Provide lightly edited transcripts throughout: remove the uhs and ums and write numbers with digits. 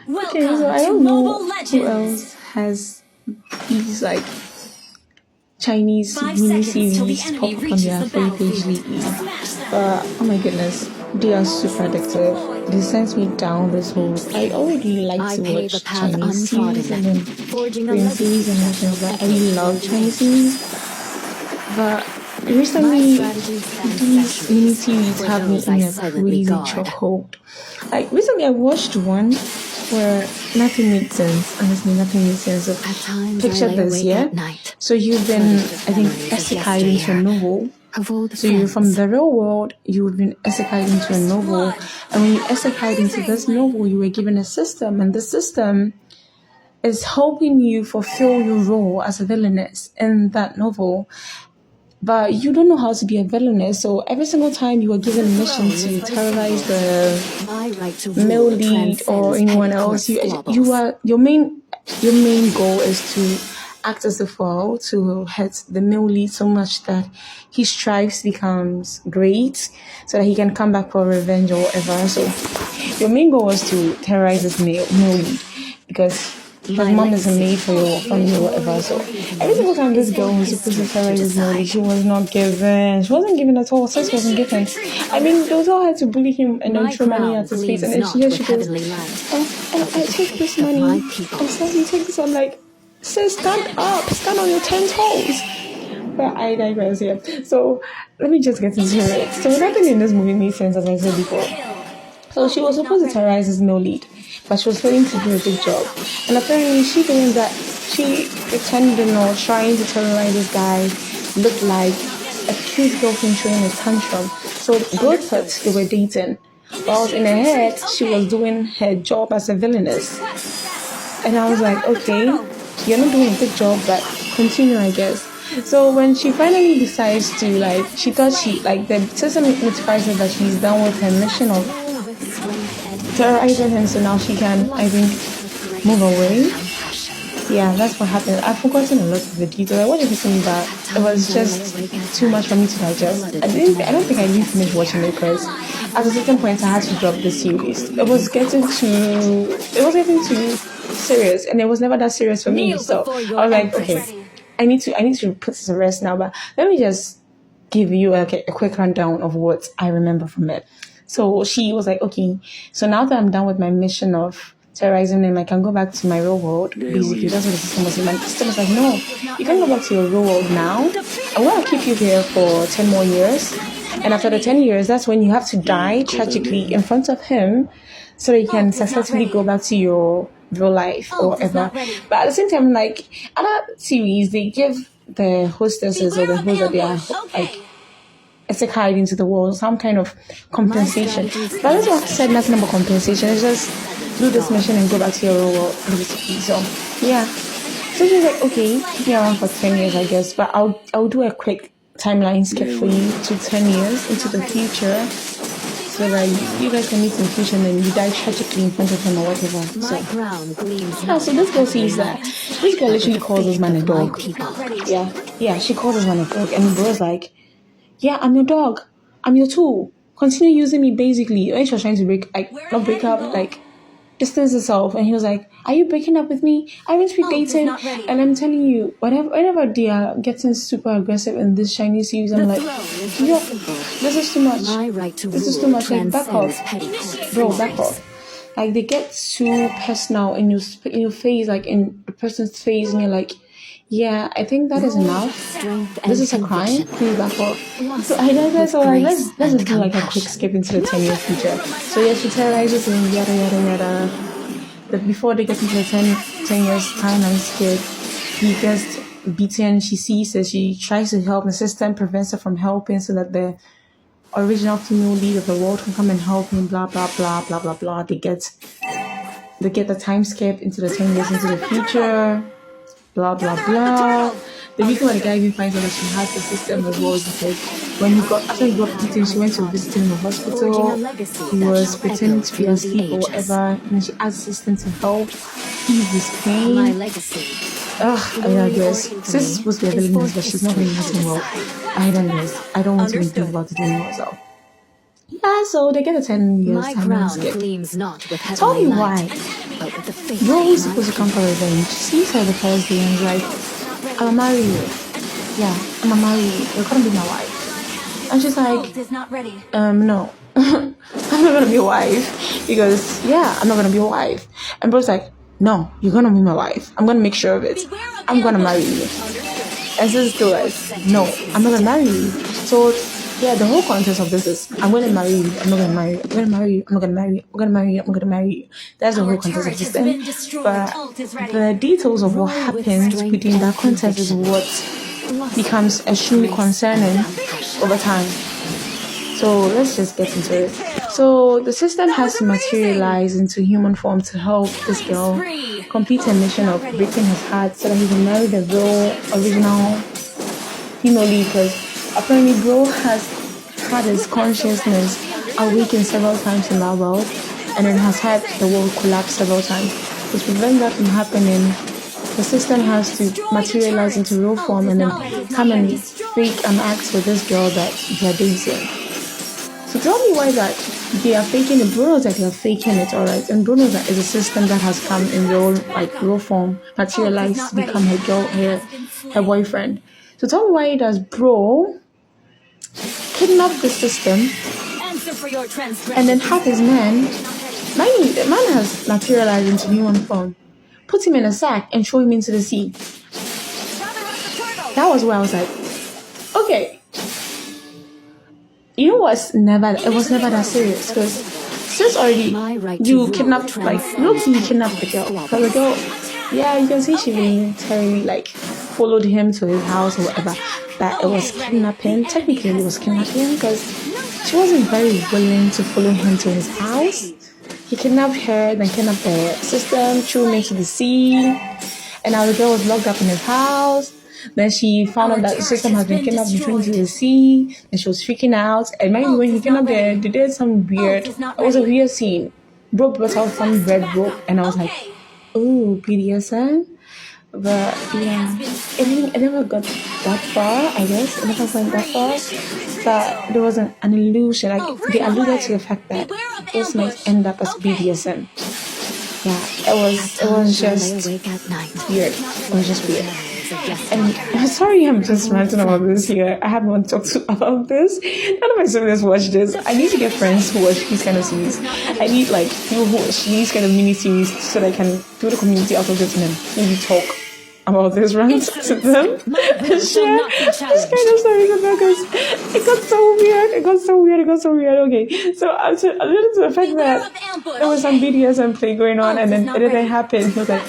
Okay, so I don't know who else has these like Chinese miniseries pop up on their free page lately. But oh my goodness, they are super addictive. They sent me down this hole. I already like to watch Chinese series and then Korean series and nations, but I really love Chinese series. But recently, these miniseries have me in a crazy chokehold. Like recently, I watched one where nothing made sense. Honestly, nothing made sense. So picture this, yeah. So you've been, I think, isekai into a novel. So you're from the real world, you've been isekai into a novel, and when you isekai into this novel, you were given a system, and the system is helping you fulfill your role as a villainess in that novel. But you don't know how to be a villainess, so every single time you are given a mission to terrorize the male lead or anyone else, you are your main goal is to act as a foil to hurt the male lead so much that his strives becomes great, so that he can come back for revenge or whatever. So your main goal was to terrorize this male lead because his mom is a maid for your family or whatever. So every single time this girl was supposed to terrorize this male lead, she was not given. She wasn't given at all. Sis wasn't given. I mean, they all had to bully him and then throw money at his face, and then she goes, I take this money. I'm sorry, you take this. I'm like, sis, stand up, stand on your 10 toes. But I digress here. So let me just get into it. So nothing in this movie made sense, as I said before. So she was supposed to terrorize his male lead, but she was failing to do a good job. And apparently she doing that, she pretending or trying to terrorize this guy looked like a cute girlfriend showing a tantrum. So both thought they were dating. While in her head, she was doing her job as a villainess. And I was like, okay, you're not doing a good job, but continue, I guess. So when she finally decides to, she thought the system notifies her that she's done with her mission of terrorizing him, so now she can, I think, move away. Yeah, that's what happened. I've forgotten a lot of the details. I watched everything, but it was just too much for me to digest. I don't think I even finished watching it because at a certain point I had to drop the series. It was getting too serious, and it was never that serious for me. So I was like, okay, I need to put this to rest now. But let me just give you a quick rundown of what I remember from it. So she was like, okay, so now that I'm done with my mission of terrorizing him, I can go back to my real world. Basically, that's what the system was. My system was like, no, you can't go back to your real world now. I want to keep you here for 10 more years. And after the 10 years, that's when you have to die tragically in front of him so that you can successfully go back to your real life or whatever. But at the same time, like other series, they give the hostesses or the hosts that they are like isekai into the world some kind of compensation. But this one said nothing about compensation. It's just do this mission and go back to your real world, basically. So yeah. So she's like, okay, keep me around for 10 years, I guess. But I'll do a quick timeline skip for you to 10 years into the future, so that you guys can meet in the future and then you die tragically in front of him or whatever. So this girl sees that. This girl literally calls this man a dog. Yeah, she calls this man a dog, and the bro's like, yeah, I'm your dog. I'm your tool. Continue using me, basically. And she was trying to break up, distance herself. And he was like, are you breaking up with me? I haven't been dating. And I'm telling you, whenever they are getting super aggressive in this Chinese series, I'm like, yo, this is too much. This is too much. Like, back off. Bro, back off. Like, they get too personal in your face, like, in the person's face, and you're like, yeah, I think that is enough. This is a crime. Please back off. So I know that. So let's just do like a quick skip into the 10-year future. So yeah, she terrorizes him, yada yada yada. But before they get into the 10 years timeline skip, he gets beaten. She sees it. She tries to help. The system prevents her from helping, so that the original female lead of the world can come and help him. Blah blah blah blah blah blah. They get the time skip into the 10 years into the future. Blah blah blah. The reason why the guy even finds out that she has the system as well is because after he got beaten, she went to visit him in the hospital. He was pretending to be asleep or whatever, and then she asked the assistant to help ease his pain. I guess this is supposed to be a villainess, but she's not really acting well. I don't want to even think about it anymore. So yeah, so they get a 10 years time skip. Tell me why. Bro was supposed to come for revenge. Sees her the first day and is like, I'll marry you. Yeah, I'm gonna marry you. You're gonna be my wife. And she's like, no. I'm not gonna be a wife. Because, yeah, I'm not gonna be a wife. And bro's like, no, you're gonna be my wife. I'm gonna make sure of it. I'm gonna marry you. And sister's still like, no, I'm not gonna marry you. So, yeah, the whole context of this is, I'm gonna marry you. I'm not gonna marry you. I'm gonna marry you. I'm not gonna marry you. I'm gonna marry you. I'm gonna marry you. That's the whole context of this thing. But the details of what happens within that context is what becomes extremely concerning over time. So let's just get into it. So the system has to materialize into human form to help this girl complete a mission of breaking his heart so that he can marry the real original female lead, because apparently bro has had his consciousness awakened several times in that world, and it has had the world collapse several times. To prevent that from happening, the system has to materialize into real form and then come and fake an act with this girl that they are dating. So tell me why that they are faking it. Bruno knows that they are faking it, alright. And Bruno knows that is a system that has come in real form, materialized to become her boyfriend. So tell me why does bro kidnap the system and then have his man, the man has materialized into human form, put him in a sack and throw him into the sea. That was where I was like, okay. You know what's it was never that serious, because since already you kidnapped, you kidnapped the girl. Because the girl, yeah, you can see she voluntarily followed him to his house or whatever. But it was kidnapping. Technically it was kidnapping because she wasn't very willing to follow him to his house. He kidnapped her, then kidnapped the system, threw him into the sea, and now the girl was locked up in his house. Then she found out that the system had been kidnapped and thrown into the sea, and she was freaking out. And maybe when he kidnapped her, they did some weird. It was a weird scene. Bro brought out some red rope, and I was like, "Ooh, BDSM." But yeah, it never got that far. I guess it never went that far. But there was an illusion. They alluded to the fact that this might end up as BDSM. Yeah, it was just weird. It was just weird. And I'm sorry I'm just ranting about this here. I haven't want to talk about this. None of my siblings watch this. I need to get friends who watch these kind of series. I need people who watch these kind of mini series so that I can build a community out of this and then maybe talk about this rant to them and share this kind of stories about, because it got so weird. Okay, so I alluded to the fact that there was some BDSM play going on, and then it didn't happen. He was like,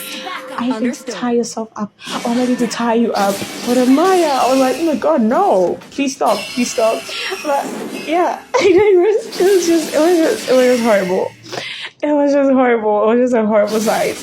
I need to tie yourself up. I'm ready to tie you up. But Maya, I was like, oh my god, no. Please stop. But yeah, it was just horrible. It was just horrible. It was just a horrible sight.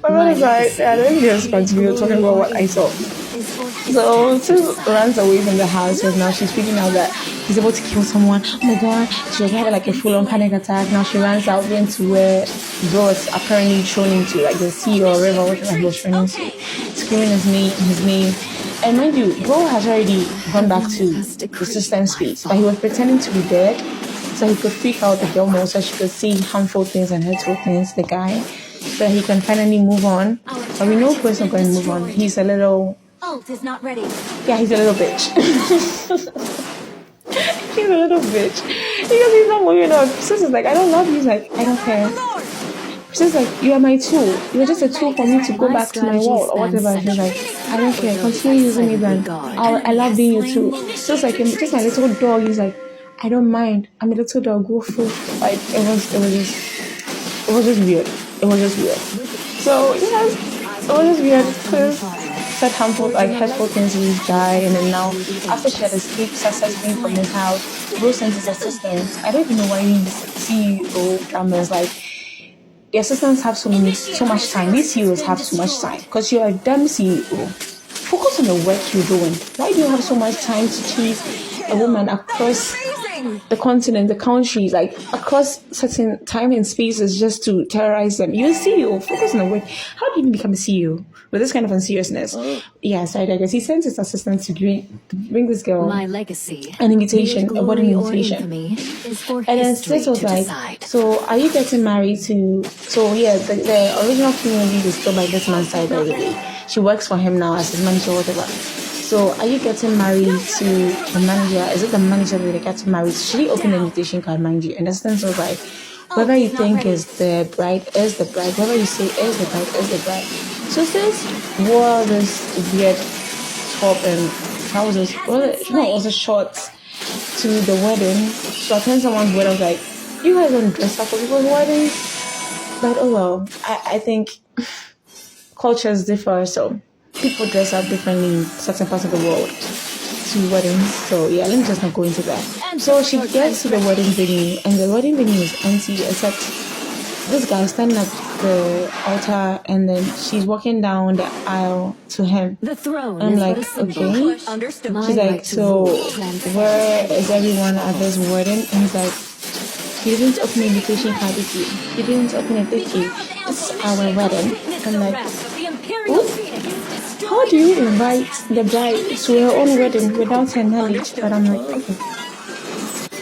But on the side, let me just continue talking about what I saw. So Sis runs away from the house because now she's freaking out that he's about to kill someone. Oh my god, she was having a full-on panic attack. Now she runs out into where bro was apparently thrown into, the sea or river, whatever he was thrown into, screaming his name. And mind you, bro has already gone back to the system's space, but he was pretending to be dead so he could freak out the girl more, so she could see harmful things and hurtful things, the guy, so that he can finally move on. But we know Bro's not going to move on. He's a little... is not ready. Yeah, he's a little bitch. He's a little bitch. Because he's not moving on. Sis is like, I don't love you. He's like, I don't care. She's like, you are my tool. You're just a tool for me to go back to my world or whatever. She's like, I don't care. Continue using me then. I love being you too. So it's like, just my little dog. He's like, I don't mind. I'm a little dog. Go full. It was just weird. So yes, it was just weird because said hurtful things to this guy, and then now after she had escaped successfully from his house, Rose sent his assistants. I don't even know why these CEO dramas the assistants have so much time. These CEOs have so much time because you're a damn CEO. Focus on the work you're doing. Why do you have so much time to chase a woman across the continent, the country, like across certain time and spaces just to terrorize them. You're a CEO, focus on the work. How do you even become a CEO with this kind of unseriousness? Yeah, so I guess he sent his assistant to bring this girl My legacy, an invitation, a wedding invitation. And then Sis was like, so are you getting married to, so yeah, the original female lead is still by this man's side, by the way. She works for him now as his manager or whatever. So are you getting married to the manager? Is it the manager that they get married to? She opened the invitation card, mind you. And the student was like, whoever you think is the bride is the bride. Whoever you say is the bride is the bride. So Sis wore this weird top and trousers. It was a short to the wedding. So I attended someone's wedding. I was like, you guys don't dress up for people's weddings. But oh well, I think cultures differ, so people dress up differently in certain parts of the world to weddings. So yeah, let me just not go into that. So she gets to the wedding venue, and the wedding venue is empty except this guy standing at the altar, and then she's walking down the aisle to him. The throne. I'm like, okay. She's like, so where is everyone at this wedding? And he's like, you didn't open the invitation card, did you? You didn't open it, did you? This is our wedding. I'm like, what? How do you invite the bride to her own wedding without her knowledge? But I'm like, okay.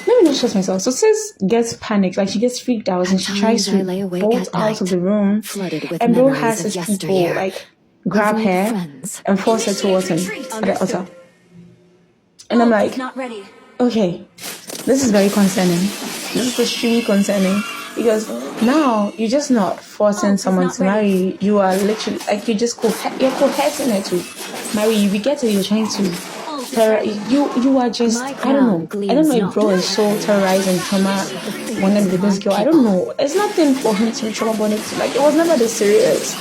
Let me not stress myself. So Sis gets panicked, like she gets freaked out, and she tries to bolt out of the room. And bro has his people like grab her and force her towards him at the altar. And I'm like, okay, this is very concerning. This is extremely concerning because now you're just not forcing someone to marry you. You are literally like you're coercing her to marry you. We get it. You're trying to you are just I don't know if bro is so terrorized and trauma bonded with this girl. I don't know. It's nothing for him to be trauma bonded to. Like it was never this serious.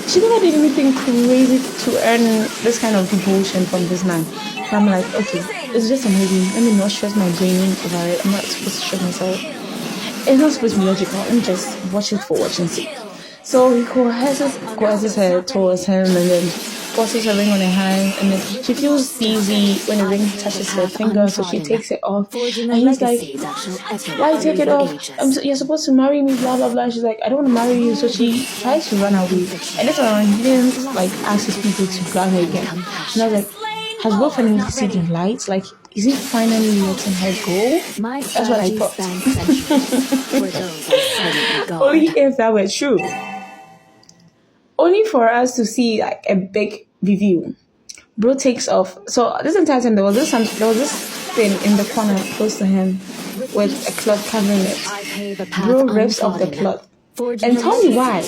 She never did anything crazy to earn this kind of devotion from this man. So I'm like, okay, it's just a movie. Let me not stress my brain over it. I'm not supposed to stress myself. It's not supposed to be logical. Let me just watch it for watching sake. So he coerces her towards him, and then forces her ring on her hand, and then she feels dizzy when the ring touches her finger, so she takes it off. And he's like, why take it off? You're supposed to marry me, blah blah blah. She's like, I don't want to marry you. So she tries to run away, and this one he didn't like ask his people to grab her again. And I was like, has Will finally seen the lights? Like, is he finally letting her go? That's what I thought. Only if that were true. Only for us to see like a big review. Bro takes off. So this entire time there was this thing in the corner close to him with a cloth covering it. Bro rips off the cloth. And tell me why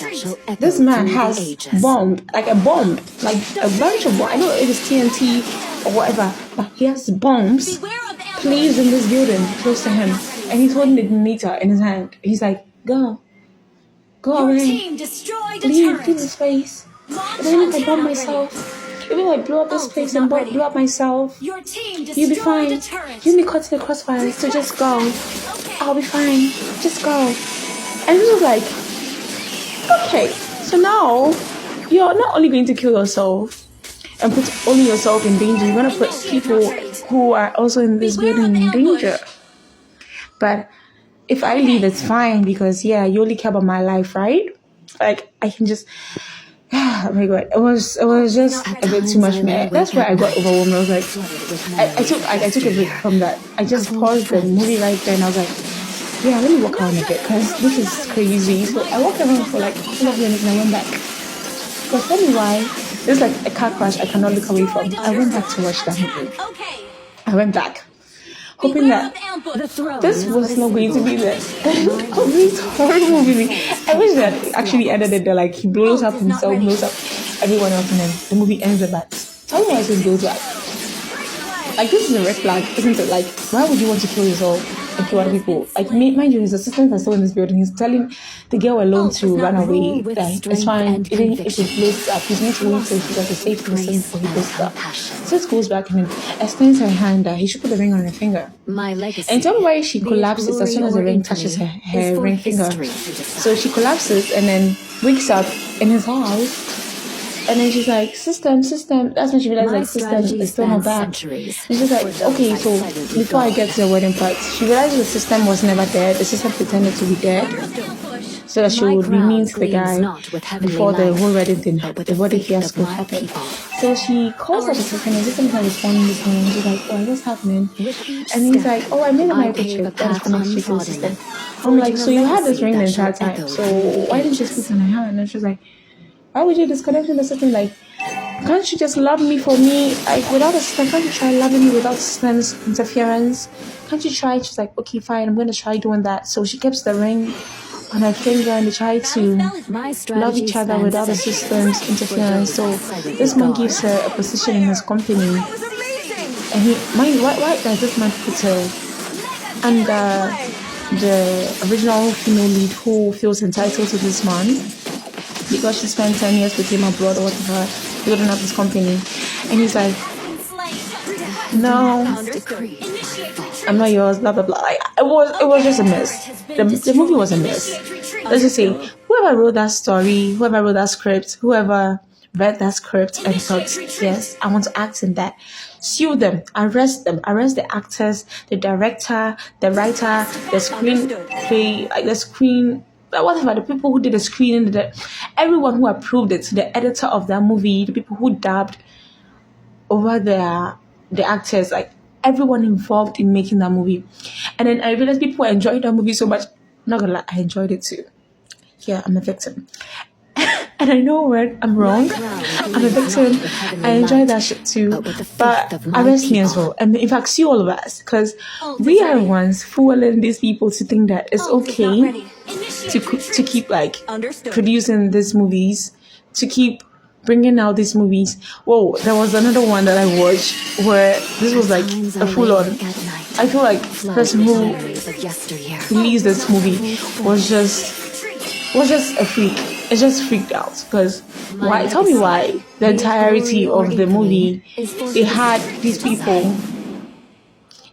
this man has bomb, like a bomb, like a bunch of bombs. I don't know if it's TNT or whatever, but he has bombs placed in this building close to him, and he's holding the detonator in his hand. He's like, go away, leave this place. Even if I bomb myself, even if I blow up this place and blow up myself, you'll be fine. You'll be caught in the crossfire, so just go. I'll be fine. Just go. And this was like, okay, so now you're not only going to kill yourself and put only yourself in danger, you're going to put people who are also in this building in danger. But if I leave, it's fine because, yeah, you only care about my life, right? Like, I can just, oh my God, it was just a bit too much, man. That's why I got overwhelmed. I was like, I took a break from that. I just paused the movie right there and I was like, yeah, let me walk around a bit because this is crazy. So I walked around for like a couple of minutes and I went back. Because tell me why. There's like a car crash I cannot look away from. I went back to watch that movie. I went back. Hoping that this was not going to be this horrible movie. I wish that actually ended it there. Like he blows up himself, blows up everyone else, and then the movie ends with that. Tell me why this goes back. Like this is a red flag, isn't it? Like why would you want to kill yourself? And kill other people. Like, mind you, his assistants are still in this building. He's telling the girl alone to run away. It's fine. Even if it blows up, he's going to wait till she's at a safe distance before he blows up. Sis goes back and extends her hand that he should put the ring on her finger. And tell me why she collapses as soon as the ring touches her ring finger. So she collapses and then wakes up in his house And then she's like, system. That's when she realized like system is still not back. And she's like, okay, so before I get to the wedding part, she realized the system was never dead. The system pretended to be dead so that she would be mean to the guy before the whole wedding thing, the wedding fiasco happened. So she calls up the system and the system is not responding this morning. She's like, oh, what's happening? And he's like, oh, I made a microchip that is connected to the system. I'm like, so you had this ring the entire time, so why didn't you speak on her? And then she's like, why would you disconnect the system? Like, can't you just love me for me? Like, without a system, can't you try loving me without system's interference? Can't you try? She's like, okay, fine, I'm going to try doing that. So she keeps the ring on her finger and they try to love each other without the system's interference. So this man gives her a position in his company. And why does this man put her under the original female lead who feels entitled to this man? Because she spent 10 years with him abroad or whatever, building up his company. And he's like, no, I'm not yours, blah, blah, blah. Like, it was just a mess. The movie was a mess. Let's just say, whoever wrote that story, whoever wrote that script, whoever read that script and thought, yes, I want to act in that, sue them, arrest the actors, the director, the writer, the screenplay, like the screen, whatever, the people who did the screening, everyone who approved it, the editor of that movie, the people who dubbed over the actors, like everyone involved in making that movie. And then I realized people enjoyed that movie so much. Not gonna lie, I enjoyed it too. Yeah, I'm a victim. And I know when I'm wrong, I'm a victim. I enjoy that shit too. But arrest me as well. And in fact, see all of us. Because we are the ones fooling these people to think that it's okay to keep like producing these movies, to keep bringing out these movies. Whoa, there was another one that I watched where this was like a full-on. I feel like the person who released this movie was just a freak. It just freaked out because why? Tell me why. The entirety of the movie, they had these people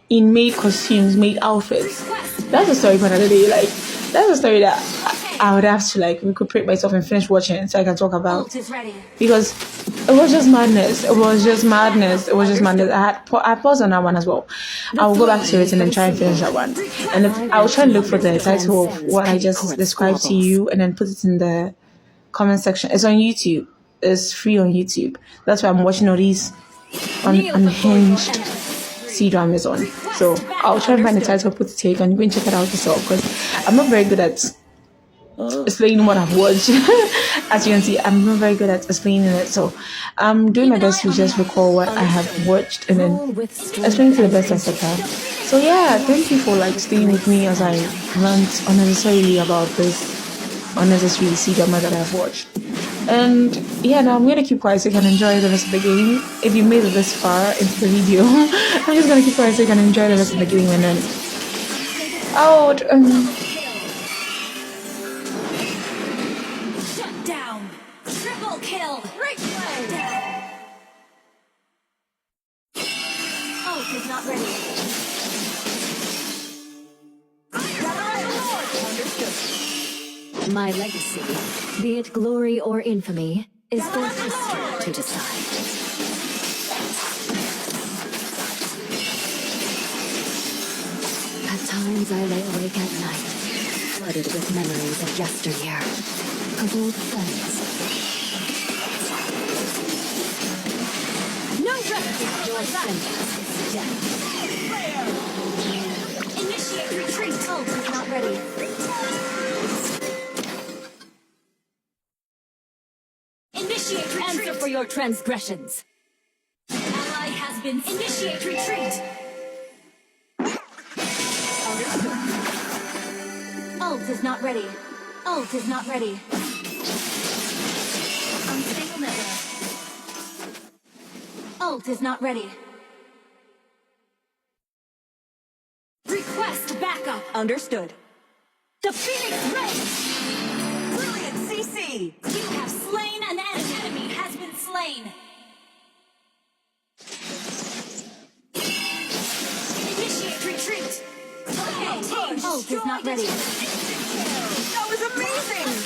in made costumes, made outfits. That's a story for another day. Like that's a story that I would have to like recuperate myself and finish watching so I can talk about, because it was just madness. I paused on that one as well. I will go back to it and then try and finish that one. And I will try and look for the title of what I just described to you and then put it in the comment section. It's on YouTube. It's free on YouTube. That's why I'm watching all these unhinged C-dramas on. So I'll try and find the title, put it here. You can go and check it out yourself because I'm not very good at explaining what I've watched. As you can see, I'm not very good at explaining it, so I'm doing my best to just recall what I have watched and then explain to the best as I can. So yeah, thank you for like staying with me as I rant unnecessarily about this unnecessary C-drama that I've watched. And yeah, now I'm gonna keep quiet so you can enjoy the rest of the game. If you made it this far into the video, I'm just gonna keep quiet so you can enjoy the rest of the game and then Kill! Great play! Ult is not ready. My legacy, be it glory or infamy, is for history to decide. At times I lay awake at night, flooded with memories of yesteryear, of old friends. Your sentence is death. Initiate retreat. Ult is not ready. Initiate retreat. Answer for your transgressions. Ally has been. Initiate retreat. Ult is not ready. Ult is not ready. Unstable network. Ult is not ready. Request backup. Understood. The Phoenix Race. Brilliant CC. You have slain an enemy. Has been slain. Initiate retreat. Okay. Ult is not ready. That was amazing.